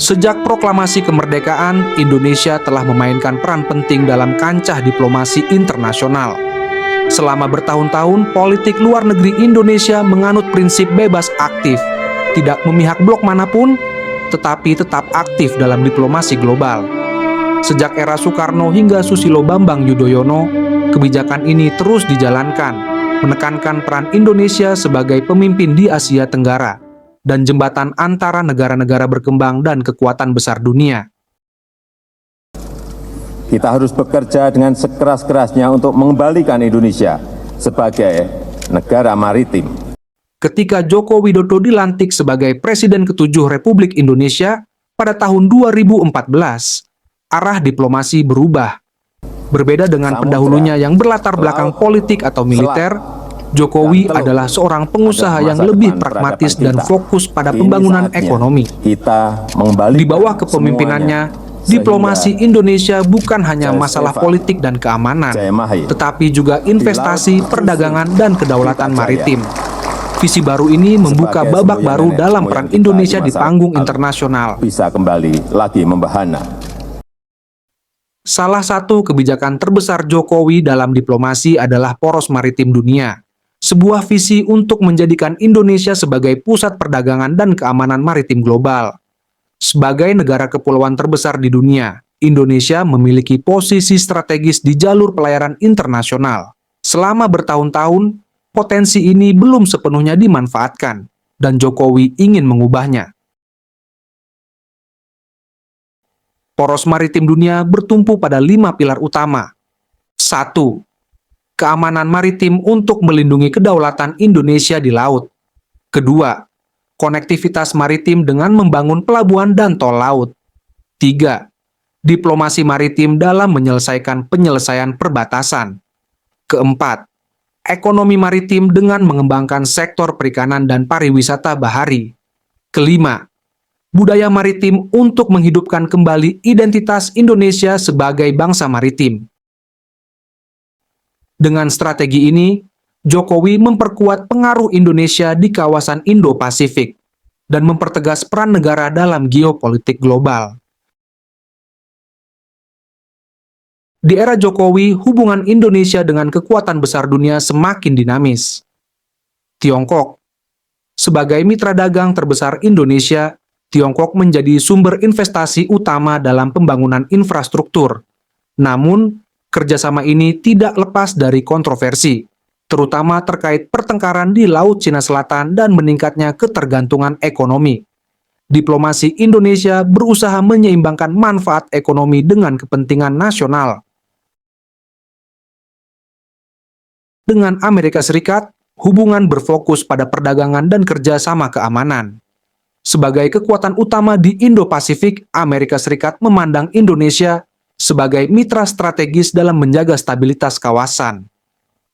Sejak proklamasi kemerdekaan, Indonesia telah memainkan peran penting dalam kancah diplomasi internasional. Selama bertahun-tahun, politik luar negeri Indonesia menganut prinsip bebas aktif, tidak memihak blok manapun, tetapi tetap aktif dalam diplomasi global. Sejak era Soekarno hingga Susilo Bambang Yudhoyono, kebijakan ini terus dijalankan, menekankan peran Indonesia sebagai pemimpin di Asia Tenggara dan jembatan antara negara-negara berkembang dan kekuatan besar dunia. Kita harus bekerja dengan sekeras-kerasnya untuk mengembalikan Indonesia sebagai negara maritim. Ketika Joko Widodo dilantik sebagai Presiden ke-7 Republik Indonesia pada tahun 2014, arah diplomasi berubah. Berbeda dengan pendahulunya yang berlatar belakang politik atau militer, Jokowi adalah seorang pengusaha yang lebih pragmatis dan fokus pada pembangunan ekonomi. Di bawah kepemimpinannya, diplomasi Indonesia bukan hanya masalah politik dan keamanan, tetapi juga investasi, perdagangan, dan kedaulatan maritim. Visi baru ini membuka babak baru dalam peran Indonesia di panggung internasional. Bisa kembali lagi membahana. Salah satu kebijakan terbesar Jokowi dalam diplomasi adalah poros maritim dunia. Sebuah visi untuk menjadikan Indonesia sebagai pusat perdagangan dan keamanan maritim global. Sebagai negara kepulauan terbesar di dunia, Indonesia memiliki posisi strategis di jalur pelayaran internasional. Selama bertahun-tahun, potensi ini belum sepenuhnya dimanfaatkan, dan Jokowi ingin mengubahnya. Poros maritim dunia bertumpu pada 5 pilar utama. 1. Keamanan maritim untuk melindungi kedaulatan Indonesia di laut. Kedua, konektivitas maritim dengan membangun pelabuhan dan tol laut. 3. Diplomasi maritim dalam menyelesaikan penyelesaian perbatasan. Keempat, ekonomi maritim dengan mengembangkan sektor perikanan dan pariwisata bahari. Kelima, budaya maritim untuk menghidupkan kembali identitas Indonesia sebagai bangsa maritim. Dengan strategi ini, Jokowi memperkuat pengaruh Indonesia di kawasan Indo-Pasifik dan mempertegas peran negara dalam geopolitik global. Di era Jokowi, hubungan Indonesia dengan kekuatan besar dunia semakin dinamis. Tiongkok. Sebagai mitra dagang terbesar Indonesia, Tiongkok menjadi sumber investasi utama dalam pembangunan infrastruktur. Namun, kerjasama ini tidak lepas dari kontroversi, terutama terkait pertengkaran di Laut Cina Selatan dan meningkatnya ketergantungan ekonomi. Diplomasi Indonesia berusaha menyeimbangkan manfaat ekonomi dengan kepentingan nasional. Dengan Amerika Serikat, hubungan berfokus pada perdagangan dan kerjasama keamanan. Sebagai kekuatan utama di Indo-Pasifik, Amerika Serikat memandang Indonesia sebagai mitra strategis dalam menjaga stabilitas kawasan.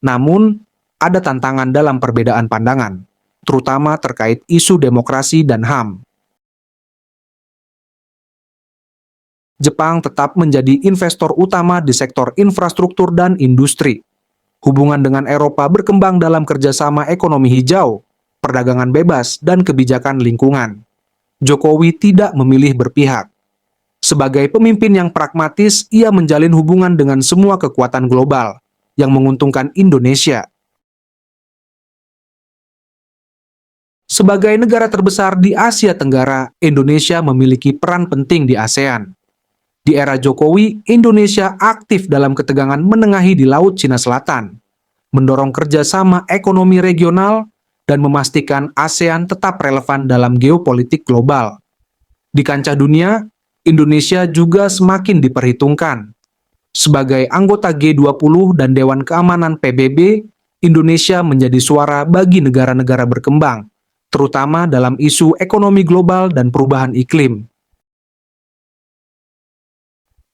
Namun, ada tantangan dalam perbedaan pandangan, terutama terkait isu demokrasi dan HAM. Jepang tetap menjadi investor utama di sektor infrastruktur dan industri. Hubungan dengan Eropa berkembang dalam kerjasama ekonomi hijau, perdagangan bebas, dan kebijakan lingkungan. Jokowi tidak memilih berpihak. Sebagai pemimpin yang pragmatis, ia menjalin hubungan dengan semua kekuatan global yang menguntungkan Indonesia. Sebagai negara terbesar di Asia Tenggara, Indonesia memiliki peran penting di ASEAN. Di era Jokowi, Indonesia aktif dalam ketegangan menengahi di Laut Cina Selatan, mendorong kerjasama ekonomi regional, dan memastikan ASEAN tetap relevan dalam geopolitik global. Di kancah dunia, Indonesia juga semakin diperhitungkan. Sebagai anggota G20 dan Dewan Keamanan PBB, Indonesia menjadi suara bagi negara-negara berkembang, terutama dalam isu ekonomi global dan perubahan iklim.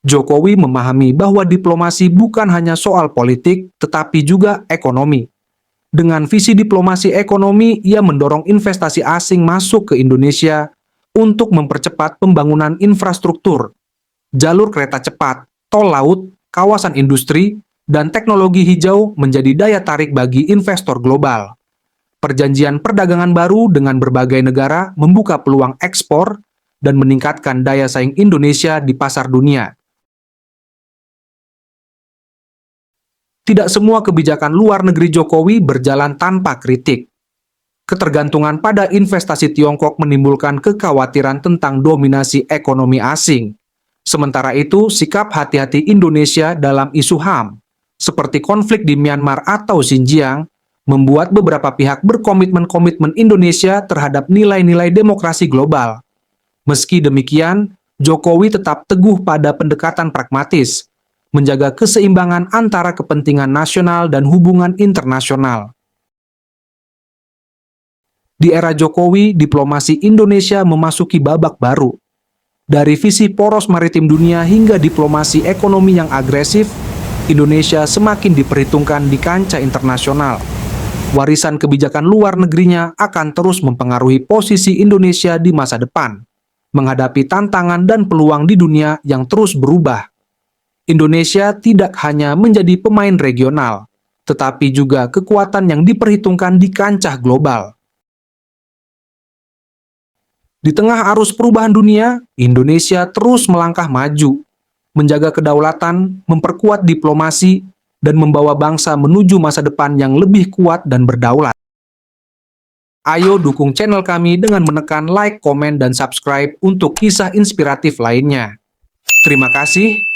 Jokowi memahami bahwa diplomasi bukan hanya soal politik, tetapi juga ekonomi. Dengan visi diplomasi ekonomi, ia mendorong investasi asing masuk ke Indonesia untuk mempercepat pembangunan infrastruktur, jalur kereta cepat, tol laut, kawasan industri, dan teknologi hijau menjadi daya tarik bagi investor global. Perjanjian perdagangan baru dengan berbagai negara membuka peluang ekspor dan meningkatkan daya saing Indonesia di pasar dunia. Tidak semua kebijakan luar negeri Jokowi berjalan tanpa kritik. Ketergantungan pada investasi Tiongkok menimbulkan kekhawatiran tentang dominasi ekonomi asing. Sementara itu, sikap hati-hati Indonesia dalam isu HAM, seperti konflik di Myanmar atau Xinjiang, membuat beberapa pihak berkomitmen Indonesia terhadap nilai-nilai demokrasi global. Meski demikian, Jokowi tetap teguh pada pendekatan pragmatis, menjaga keseimbangan antara kepentingan nasional dan hubungan internasional. Di era Jokowi, diplomasi Indonesia memasuki babak baru. Dari visi poros maritim dunia hingga diplomasi ekonomi yang agresif, Indonesia semakin diperhitungkan di kancah internasional. Warisan kebijakan luar negerinya akan terus mempengaruhi posisi Indonesia di masa depan, menghadapi tantangan dan peluang di dunia yang terus berubah. Indonesia tidak hanya menjadi pemain regional, tetapi juga kekuatan yang diperhitungkan di kancah global. Di tengah arus perubahan dunia, Indonesia terus melangkah maju, menjaga kedaulatan, memperkuat diplomasi, dan membawa bangsa menuju masa depan yang lebih kuat dan berdaulat. Ayo dukung channel kami dengan menekan like, komen, dan subscribe untuk kisah inspiratif lainnya. Terima kasih.